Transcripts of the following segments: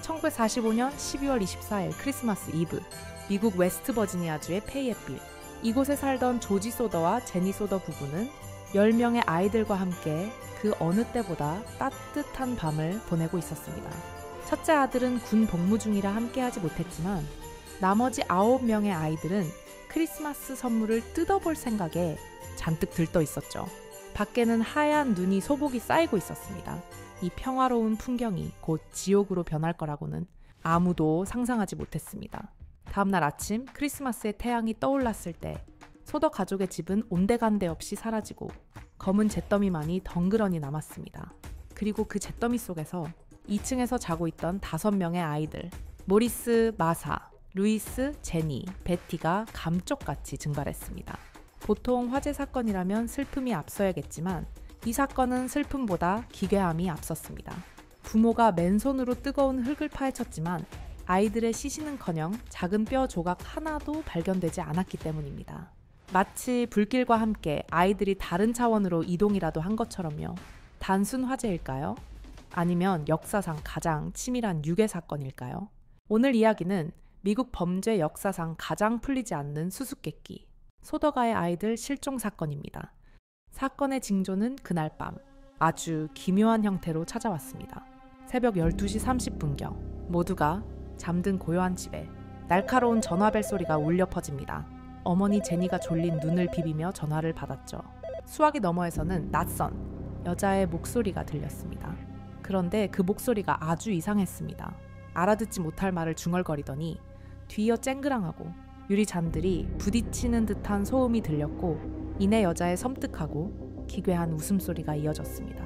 1945년 12월 24일 크리스마스 이브, 미국 웨스트버지니아주의 페이앳빌. 이곳에 살던 조지 소더와 제니 소더 부부는 10명의 아이들과 함께 그 어느 때보다 따뜻한 밤을 보내고 있었습니다. 첫째 아들은 군 복무 중이라 함께하지 못했지만 나머지 9명의 아이들은 크리스마스 선물을 뜯어볼 생각에 잔뜩 들떠 있었죠. 밖에는 하얀 눈이 소복이 쌓이고 있었습니다. 이 평화로운 풍경이 곧 지옥으로 변할 거라고는 아무도 상상하지 못했습니다. 다음날 아침 크리스마스의 태양이 떠올랐을 때 소더 가족의 집은 온데간데 없이 사라지고 검은 잿더미만이 덩그러니 남았습니다. 그리고 그 잿더미 속에서 2층에서 자고 있던 5명의 아이들, 모리스, 마사, 루이스, 제니, 베티가 감쪽같이 증발했습니다. 보통 화재 사건이라면 슬픔이 앞서야겠지만 이 사건은 슬픔보다 기괴함이 앞섰습니다. 부모가 맨손으로 뜨거운 흙을 파헤쳤지만 아이들의 시신은커녕 작은 뼈 조각 하나도 발견되지 않았기 때문입니다. 마치 불길과 함께 아이들이 다른 차원으로 이동이라도 한 것처럼요. 단순 화재일까요? 아니면 역사상 가장 치밀한 유괴 사건일까요? 오늘 이야기는 미국 범죄 역사상 가장 풀리지 않는 수수께끼, 소더가의 아이들 실종 사건입니다. 사건의 징조는 그날 밤 아주 기묘한 형태로 찾아왔습니다. 새벽 12시 30분경 모두가 잠든 고요한 집에 날카로운 전화벨 소리가 울려 퍼집니다. 어머니 제니가 졸린 눈을 비비며 전화를 받았죠. 수화기 너머에서는 낯선 여자의 목소리가 들렸습니다. 그런데 그 목소리가 아주 이상했습니다. 알아듣지 못할 말을 중얼거리더니 뒤이어 쨍그랑하고 유리잔들이 부딪히는 듯한 소음이 들렸고 이내 여자의 섬뜩하고 기괴한 웃음소리가 이어졌습니다.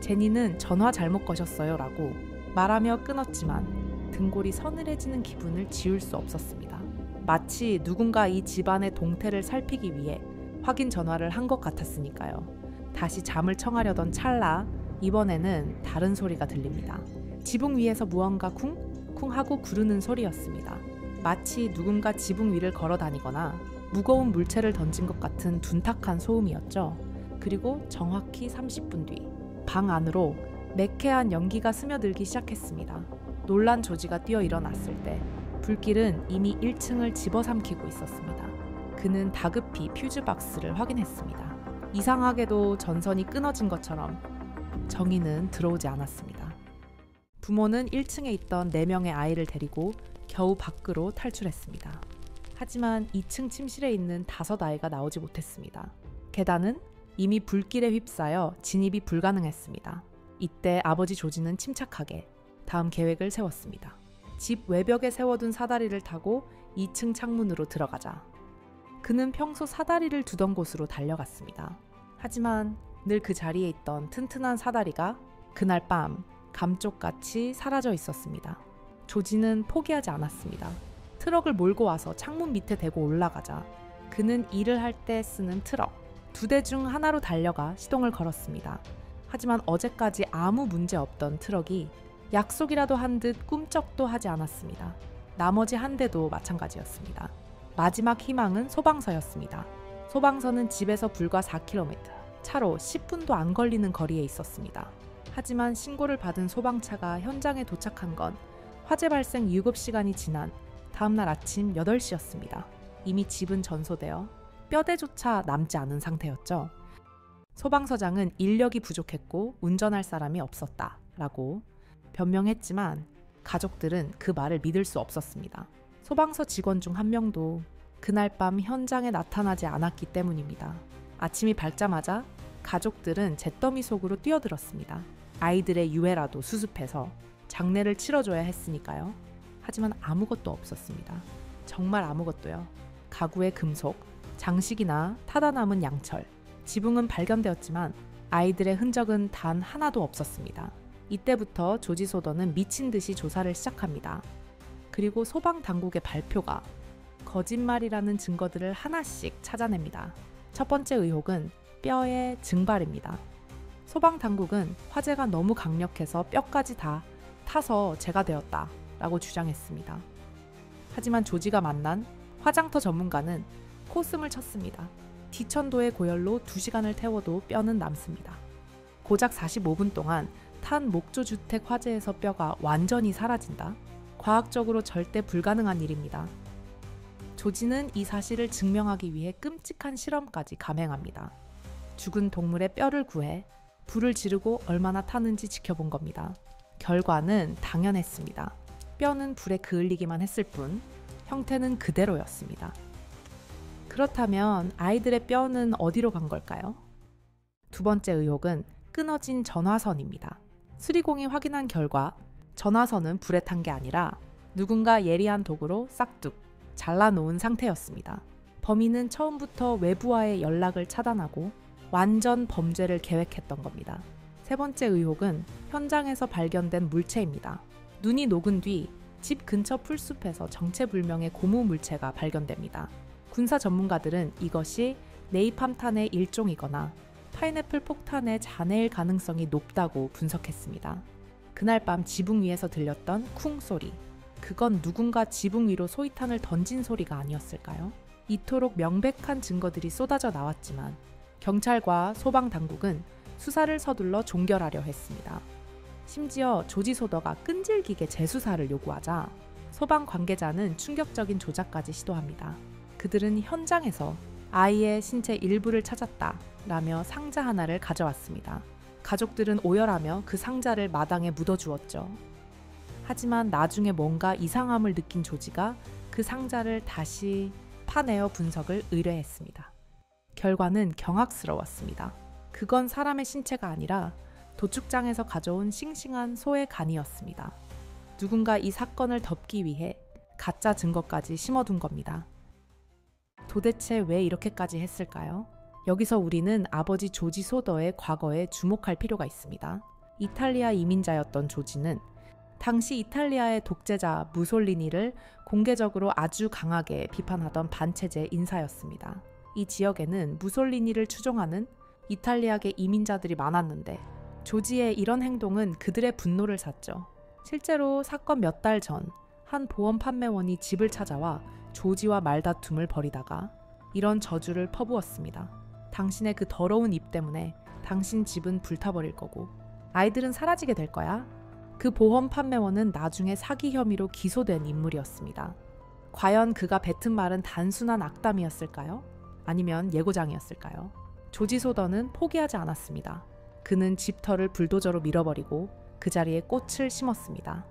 제니는 전화 잘못 거셨어요 라고 말하며 끊었지만 등골이 서늘해지는 기분을 지울 수 없었습니다. 마치 누군가 이 집안의 동태를 살피기 위해 확인 전화를 한 것 같았으니까요. 다시 잠을 청하려던 찰나 이번에는 다른 소리가 들립니다. 지붕 위에서 무언가 쿵쿵 하고 구르는 소리였습니다. 마치 누군가 지붕 위를 걸어 다니거나 무거운 물체를 던진 것 같은 둔탁한 소음이었죠. 그리고 정확히 30분 뒤 방 안으로 매캐한 연기가 스며들기 시작했습니다. 놀란 조지가 뛰어 일어났을 때 불길은 이미 1층을 집어삼키고 있었습니다. 그는 다급히 퓨즈박스를 확인했습니다. 이상하게도 전선이 끊어진 것처럼 정의는 들어오지 않았습니다. 부모는 1층에 있던 4명의 아이를 데리고 겨우 밖으로 탈출했습니다. 하지만 2층 침실에 있는 5아이가 나오지 못했습니다. 계단은 이미 불길에 휩싸여 진입이 불가능했습니다. 이때 아버지 조지는 침착하게 다음 계획을 세웠습니다. 집 외벽에 세워둔 사다리를 타고 2층 창문으로 들어가자. 그는 평소 사다리를 두던 곳으로 달려갔습니다. 하지만 늘 그 자리에 있던 튼튼한 사다리가 그날 밤 감쪽같이 사라져 있었습니다. 조지는 포기하지 않았습니다. 트럭을 몰고 와서 창문 밑에 대고 올라가자 그는 일을 할 때 쓰는 트럭 2대 중 하나로 달려가 시동을 걸었습니다. 하지만 어제까지 아무 문제 없던 트럭이 약속이라도 한 듯 꿈쩍도 하지 않았습니다. 나머지 한 대도 마찬가지였습니다. 마지막 희망은 소방서였습니다. 소방서는 집에서 불과 4km, 차로 10분도 안 걸리는 거리에 있었습니다. 하지만 신고를 받은 소방차가 현장에 도착한 건 화재 발생 7시간이 지난 다음날 아침 8시였습니다. 이미 집은 전소되어 뼈대조차 남지 않은 상태였죠. 소방서장은 인력이 부족했고 운전할 사람이 없었다 라고 변명했지만 가족들은 그 말을 믿을 수 없었습니다. 소방서 직원 중 한 명도 그날 밤 현장에 나타나지 않았기 때문입니다. 아침이 밝자마자 가족들은 잿더미 속으로 뛰어들었습니다. 아이들의 유해라도 수습해서 장례를 치러줘야 했으니까요. 하지만 아무것도 없었습니다. 정말 아무것도요. 가구의 금속, 장식이나 타다 남은 양철, 지붕은 발견되었지만 아이들의 흔적은 단 하나도 없었습니다. 이때부터 조지 소더는 미친 듯이 조사를 시작합니다. 그리고 소방당국의 발표가 거짓말이라는 증거들을 하나씩 찾아냅니다. 첫 번째 의혹은 뼈의 증발입니다. 소방당국은 화재가 너무 강력해서 뼈까지 다 타서 재가 되었다 라고 주장했습니다. 하지만 조지가 만난 화장터 전문가는 코숨을 쳤습니다. 디천도의 고열로 2시간을 태워도 뼈는 남습니다. 고작 45분 동안 탄 목조주택 화재에서 뼈가 완전히 사라진다? 과학적으로 절대 불가능한 일입니다. 조지는 이 사실을 증명하기 위해 끔찍한 실험까지 감행합니다. 죽은 동물의 뼈를 구해 불을 지르고 얼마나 타는지 지켜본 겁니다. 결과는 당연했습니다. 뼈는 불에 그을리기만 했을 뿐 형태는 그대로였습니다. 그렇다면 아이들의 뼈는 어디로 간 걸까요? 두 번째 의혹은 끊어진 전화선입니다. 수리공이 확인한 결과 전화선은 불에 탄 게 아니라 누군가 예리한 도구로 싹둑 잘라놓은 상태였습니다. 범인은 처음부터 외부와의 연락을 차단하고 완전 범죄를 계획했던 겁니다. 세 번째 의혹은 현장에서 발견된 물체입니다. 눈이 녹은 뒤 집 근처 풀숲에서 정체불명의 고무 물체가 발견됩니다. 군사 전문가들은 이것이 네이팜탄의 일종이거나 파인애플 폭탄의 잔해일 가능성이 높다고 분석했습니다. 그날 밤 지붕 위에서 들렸던 쿵 소리. 그건 누군가 지붕 위로 소위탄을 던진 소리가 아니었을까요? 이토록 명백한 증거들이 쏟아져 나왔지만 경찰과 소방당국은 수사를 서둘러 종결하려 했습니다. 심지어 조지 소더가 끈질기게 재수사를 요구하자 소방 관계자는 충격적인 조작까지 시도합니다. 그들은 현장에서 아이의 신체 일부를 찾았다 라며 상자 하나를 가져왔습니다. 가족들은 오열하며 그 상자를 마당에 묻어주었죠. 하지만 나중에 뭔가 이상함을 느낀 조지가 그 상자를 다시 파내어 분석을 의뢰했습니다. 결과는 경악스러웠습니다. 그건 사람의 신체가 아니라 도축장에서 가져온 싱싱한 소의 간이었습니다. 누군가 이 사건을 덮기 위해 가짜 증거까지 심어둔 겁니다. 도대체 왜 이렇게까지 했을까요? 여기서 우리는 아버지 조지 소더의 과거에 주목할 필요가 있습니다. 이탈리아 이민자였던 조지는 당시 이탈리아의 독재자 무솔리니를 공개적으로 아주 강하게 비판하던 반체제 인사였습니다. 이 지역에는 무솔리니를 추종하는 이탈리아계 이민자들이 많았는데 조지의 이런 행동은 그들의 분노를 샀죠. 실제로 사건 몇 달 전 한 보험 판매원이 집을 찾아와 조지와 말다툼을 벌이다가 이런 저주를 퍼부었습니다. 당신의 그 더러운 입 때문에 당신 집은 불타버릴 거고 아이들은 사라지게 될 거야. 그 보험 판매원은 나중에 사기 혐의로 기소된 인물이었습니다. 과연 그가 뱉은 말은 단순한 악담이었을까요? 아니면 예고장이었을까요? 조지 소더는 포기하지 않았습니다. 그는 집터를 불도저로 밀어버리고 그 자리에 꽃을 심었습니다.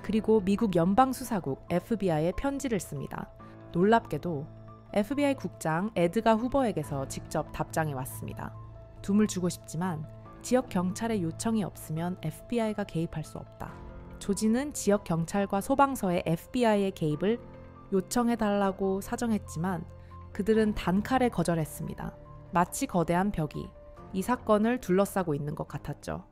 그리고 미국 연방수사국 FBI에 편지를 씁니다. 놀랍게도 FBI 국장 에드가 후버에게서 직접 답장이 왔습니다. 둠을 주고 싶지만 지역 경찰의 요청이 없으면 FBI가 개입할 수 없다. 조지는 지역 경찰과 소방서에 FBI의 개입을 요청해달라고 사정했지만 그들은 단칼에 거절했습니다. 마치 거대한 벽이 이 사건을 둘러싸고 있는 것 같았죠.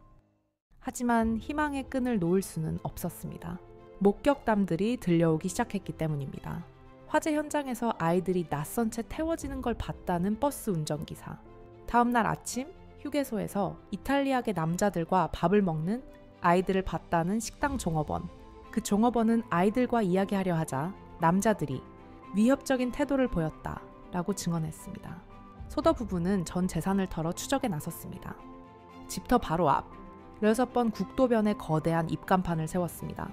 하지만 희망의 끈을 놓을 수는 없었습니다. 목격담들이 들려오기 시작했기 때문입니다. 화재 현장에서 아이들이 낯선 채 태워지는 걸 봤다는 버스 운전기사. 다음날 아침 휴게소에서 이탈리아계 남자들과 밥을 먹는 아이들을 봤다는 식당 종업원. 그 종업원은 아이들과 이야기하려 하자 남자들이 위협적인 태도를 보였다 라고 증언했습니다. 소더 부부는 전 재산을 털어 추적에 나섰습니다. 집터 바로 앞 16번 국도변에 거대한 입간판을 세웠습니다.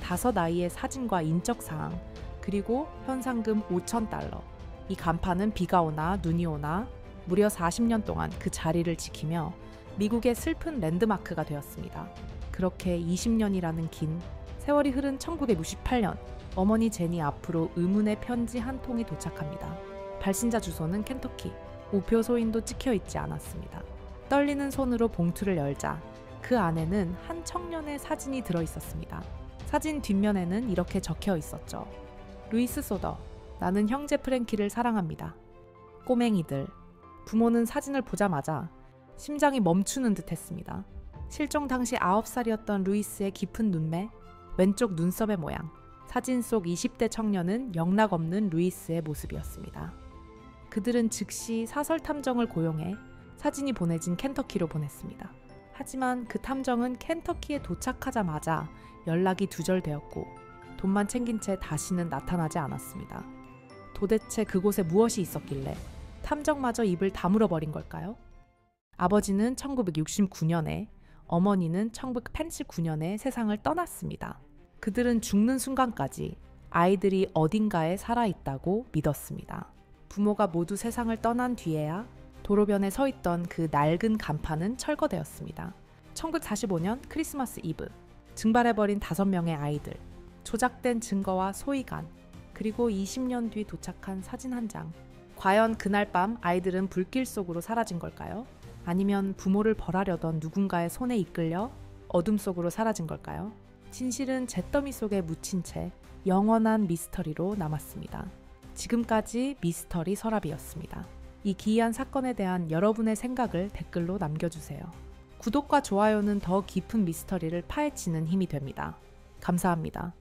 5 아이의 사진과 인적사항 그리고 현상금 $5,000. 이 간판은 비가 오나 눈이 오나 무려 40년 동안 그 자리를 지키며 미국의 슬픈 랜드마크가 되었습니다. 그렇게 20년이라는 긴 세월이 흐른 1968년 어머니 제니 앞으로 의문의 편지 한 통이 도착합니다. 발신자 주소는 켄터키. 우표 소인도 찍혀있지 않았습니다. 떨리는 손으로 봉투를 열자 그 안에는 한 청년의 사진이 들어있었습니다. 사진 뒷면에는 이렇게 적혀 있었죠. 루이스 소더, 나는 형제 프랭키를 사랑합니다. 꼬맹이들. 부모는 사진을 보자마자 심장이 멈추는 듯 했습니다. 실종 당시 9살이었던 루이스의 깊은 눈매, 왼쪽 눈썹의 모양, 사진 속 20대 청년은 영락없는 루이스의 모습이었습니다. 그들은 즉시 사설 탐정을 고용해 사진이 보내진 켄터키로 보냈습니다. 하지만 그 탐정은 켄터키에 도착하자마자 연락이 두절되었고 돈만 챙긴 채 다시는 나타나지 않았습니다. 도대체 그곳에 무엇이 있었길래 탐정마저 입을 다물어 버린 걸까요? 아버지는 1969년에 어머니는 1989년에 세상을 떠났습니다. 그들은 죽는 순간까지 아이들이 어딘가에 살아있다고 믿었습니다. 부모가 모두 세상을 떠난 뒤에야 도로변에 서 있던 그 낡은 간판은 철거되었습니다. 1945년 크리스마스 이브, 증발해버린 5명의 아이들, 조작된 증거와 소이간, 그리고 20년 뒤 도착한 사진 한 장. 과연 그날 밤 아이들은 불길 속으로 사라진 걸까요? 아니면 부모를 벌하려던 누군가의 손에 이끌려 어둠 속으로 사라진 걸까요? 진실은 잿더미 속에 묻힌 채 영원한 미스터리로 남았습니다. 지금까지 미스터리 서랍이었습니다. 이 기이한 사건에 대한 여러분의 생각을 댓글로 남겨주세요. 구독과 좋아요는 더 깊은 미스터리를 파헤치는 힘이 됩니다. 감사합니다.